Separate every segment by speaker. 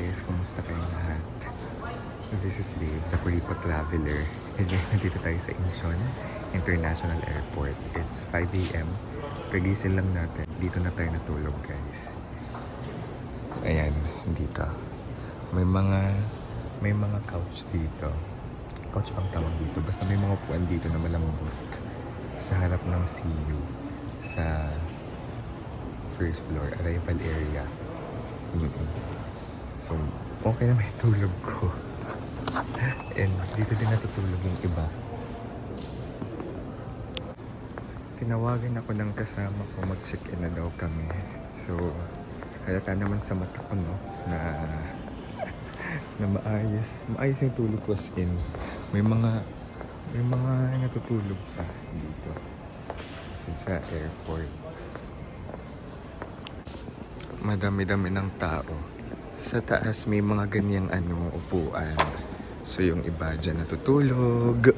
Speaker 1: guys, kumusta kayong lahat? This is Dave, the Kuripa Traveler. And ngayon nandito tayo sa Incheon International Airport. It's 5 a.m. Kagising lang natin. Dito na tayo natulog guys. Ayan, dito. May mga couch dito. Couch pang tawag dito. Basta may mga upuan dito na malambot. Sa harap ng CU. Sa first floor, arrival area. So, okay na may tulog ko. And dito din natutulog yung iba. Tinawagan ako ng kasama ko, mag-check-in na daw kami. So, halata naman sa mata ko, no, na maayos yung tulog ko, as in. May mga natutulog pa dito. Kasi sa airport. Madami-dami ng tao. Sa taas may mga ganyang upuan. So yung iba dyan natutulog.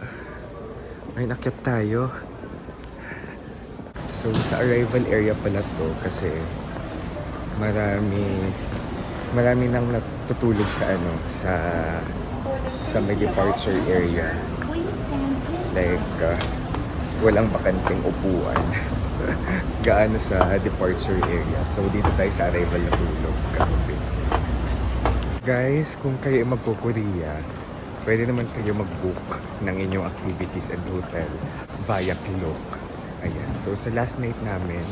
Speaker 1: May nakyat tayo. So sa arrival area pala to kasi marami nang natutulog sa may departure area. Like walang bakanting upuan. Gaano sa departure area. So dito tayo sa arrival natulog kagabi. Guys, kung kayo magko-Korea, pwede naman kayo mag-book ng inyong activities and hotel via Klook. Ayan. So sa last night namin,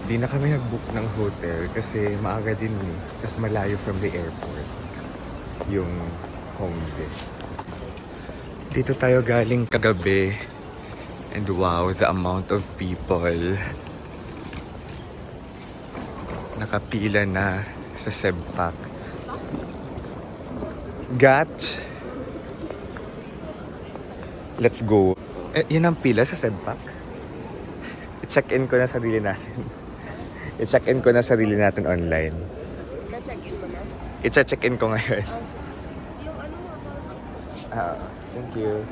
Speaker 1: di na kami nag-book ng hotel kasi maaga din kasi malayo from the airport yung Hongdae. Dito tayo galing kagabi. And wow, the amount of people. Nakapila na sa Sebpak. Gach! Let's go. Yun ang pila sa Sebpak. I-check-in ko na sarili natin. I-check-in ko na sarili natin online.
Speaker 2: Na-check-in mo na?
Speaker 1: I-check-in ko ngayon.
Speaker 2: Yung ano mo?
Speaker 1: Thank you.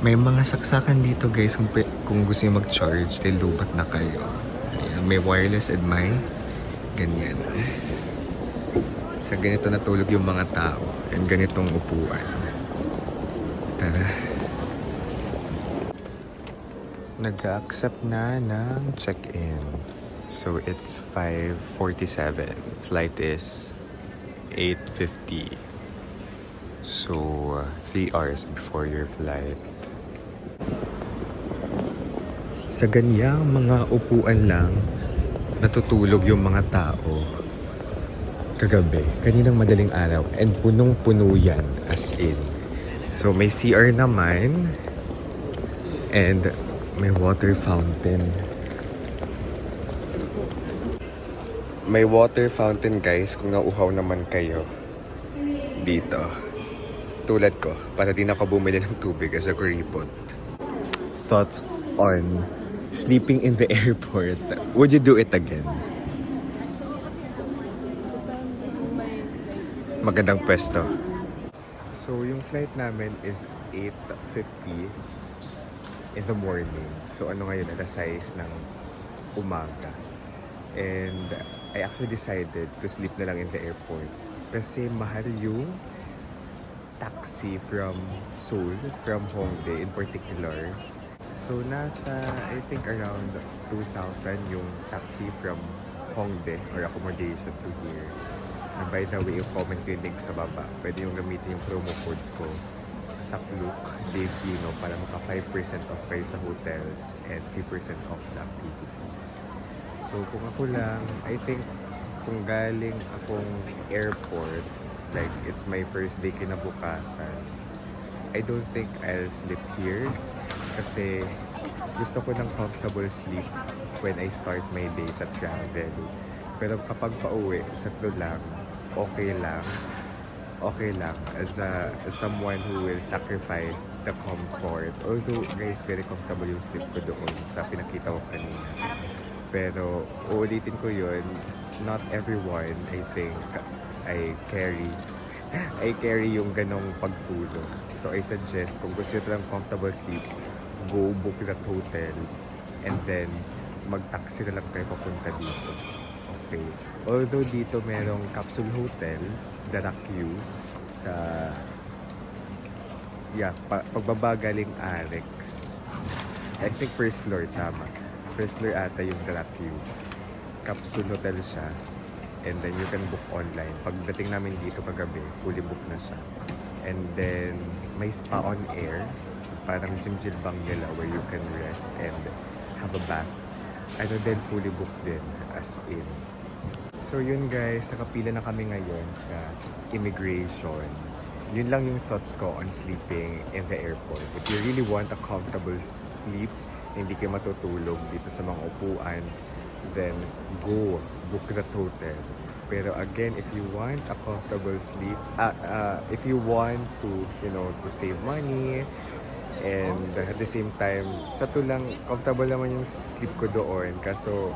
Speaker 1: May mga saksakan dito guys kung gusto nyo mag-charge, lubat na kayo. Ayan, may wireless and may ganyan. Sa ganito natulog yung mga tao and ganitong upuan. Tara. Nag-accept na ng check-in. So it's 5:47. Flight is 8:50. So 3 hours before your flight. Sa ganyang mga upuan lang natutulog yung mga tao kagabi, kaninang madaling araw, and punong-puno yan, as in. So may CR naman and may water fountain. May water fountain guys kung nauuhaw naman kayo dito. Tulad ko, para di na ako bumili ng tubig as a kuripot. Thoughts on sleeping in the airport. Would you do it again? Magandang pwesto. So yung flight namin is 8:50 in the morning. So ano ngayon, alas 6 ng umaga. And I actually decided to sleep na lang in the airport. Kasi mahal yung taxi from Seoul, from Hongdae in particular. So nasa, I think around 2,000 yung taxi from Hongdae or accommodation to here. And by the way, yung comment ko yung link sa baba. Pwede yung gamitin yung promo code ko sa Klook, Dave Gino, para maka 5% off kayo sa hotels and 3% off sa activities. So kung ako lang, I think kung galing akong airport, like it's my first day kinabukasan, I don't think I'll sleep here kasi gusto ko ng comfortable sleep when I start my day sa travel. Pero kapag pauwi, sakto lang, okay lang as someone who will sacrifice the comfort. Although guys, very comfortable yung sleep ko doon sa pinakita ko kanina. Pero uulitin ko yun, not everyone, I think, I carry yung ganong pagtulog. So I suggest, kung gusto nyo ng comfortable sleep, go book that hotel and then mag-taxi na lang kayo papunta dito. okay. Although dito merong capsule hotel, Darakyu, sa pagbaba galing Arex. I think first floor, tama. First floor ata yung Darakyu. Capsule hotel siya. And then you can book online. Pagdating namin dito kagabi, fully booked na siya. And then may spa on air. Parang gym-bang nila where you can rest and have a bath. Ano din, fully booked din, as in. So yun guys, nakapila na kami ngayon sa immigration. Yun lang yung thoughts ko on sleeping in the airport. If you really want a comfortable sleep, hindi kayo matutulog dito sa mga upuan, then go, book that hotel. Pero again, if you want a comfortable sleep, if you want to, to save money, and at the same time, sa to lang, comfortable naman yung sleep ko doon. Kaso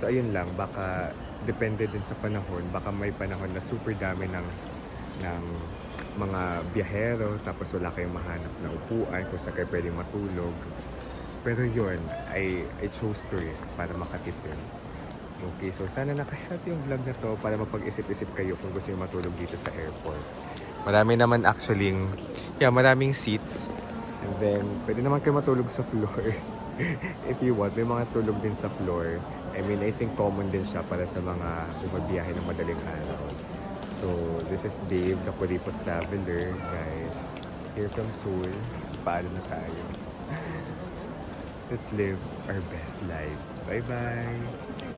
Speaker 1: ayun lang, baka depende din sa panahon. Baka may panahon na super dami ng mga biyahero, tapos wala kayong mahanap na upuan kung saan kayo pwedeng matulog. Pero yun, I chose to risk para makatipid. Okay, so sana naka-help yung vlog na to para mapag-isip-isip kayo kung gusto nyo matulog dito sa airport. Marami naman actually, maraming seats. And then, pwede naman kayo matulog sa floor. If you want, may mga tulog din sa floor. I mean, I think common din siya para sa mga bumabiyahe ng madaling araw. So, this is Dave, the Kuripot Traveler, guys. Here from Seoul. Paalam na tayo. Let's live our best lives. Bye-bye!